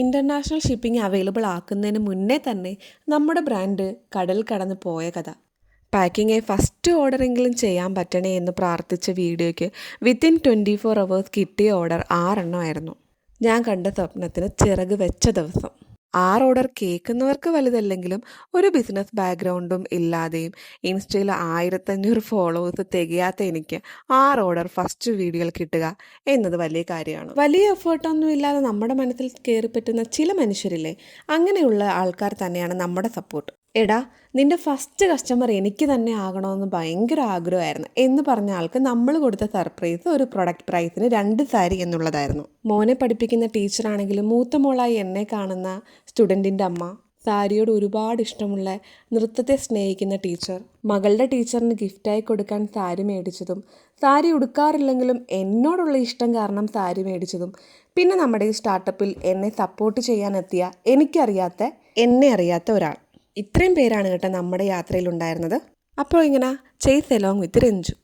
International shipping available ആക്കുന്നതിന് മുന്നേ തന്നെ നമ്മുടെ ബ്രാൻഡ് കടൽ കടന്ന് പോയ കഥ. പാക്കിംഗ് ഫസ്റ്റ് ഓർഡറെങ്കിലും ചെയ്യാൻ പറ്റണേ എന്ന് പ്രാർത്ഥിച്ച വീഡിയോയ്ക്ക് വിത്തിൻ 24 hours കിട്ടിയ ഓർഡർ 6 എണ്ണമായിരുന്നു. ഞാൻ കണ്ട സ്വപ്നത്തിന് ചിറക് വെച്ച ദിവസം. 6 ഓർഡർ കേൾക്കുന്നവർക്ക് വലുതല്ലെങ്കിലും ഒരു ബിസിനസ് ബാക്ക്ഗ്രൗണ്ടും ഇല്ലാതെയും ഇൻസ്റ്റയിൽ 1500 ഫോളോവേഴ്സ് തികയാത്ത എനിക്ക് 6 ഓർഡർ ഫസ്റ്റ് വീഡിയോയിൽ കിട്ടുക എന്നത് വലിയ കാര്യമാണ്. വലിയ എഫേർട്ടൊന്നും ഇല്ലാതെ നമ്മുടെ മനസ്സിൽ കയറി പറ്റുന്ന ചില മനുഷ്യരില്ലേ, അങ്ങനെയുള്ള ആൾക്കാർ തന്നെയാണ് നമ്മുടെ സപ്പോർട്ട്. എടാ, നിന്റെ ഫസ്റ്റ് കസ്റ്റമർ എനിക്ക് തന്നെ ആകണമെന്ന് ഭയങ്കര ആഗ്രഹമായിരുന്നു എന്ന് പറഞ്ഞ ആൾക്ക് നമ്മൾ കൊടുത്ത സർപ്രൈസ് ഒരു പ്രൊഡക്റ്റ് പ്രൈസിന് 2 സാരി എന്നുള്ളതായിരുന്നു. മോനെ പഠിപ്പിക്കുന്ന ടീച്ചറാണെങ്കിലും മൂത്ത മോളായി എന്നെ കാണുന്ന സ്റ്റുഡൻറ്റിൻ്റെ അമ്മ, സാരിയോട് ഒരുപാട് ഇഷ്ടമുള്ള നൃത്തത്തെ സ്നേഹിക്കുന്ന ടീച്ചർ, മകളുടെ ടീച്ചറിന് ഗിഫ്റ്റായി കൊടുക്കാൻ സാരി മേടിച്ചതും സാരി ഉടുക്കാറില്ലെങ്കിലും എന്നോടുള്ള ഇഷ്ടം കാരണം സാരി മേടിച്ചതും, പിന്നെ നമ്മുടെ ഈ സ്റ്റാർട്ടപ്പിൽ എന്നെ സപ്പോർട്ട് ചെയ്യാനെത്തിയ എന്നെ അറിയാത്ത ഒരാൾ. ഇത്രയും പേരാണ് കേട്ടോ നമ്മുടെ യാത്രയിലുണ്ടായിരുന്നത്. അപ്പോൾ ഇങ്ങനെ ചേസ് എലോങ് വിത്ത് രഞ്ജു.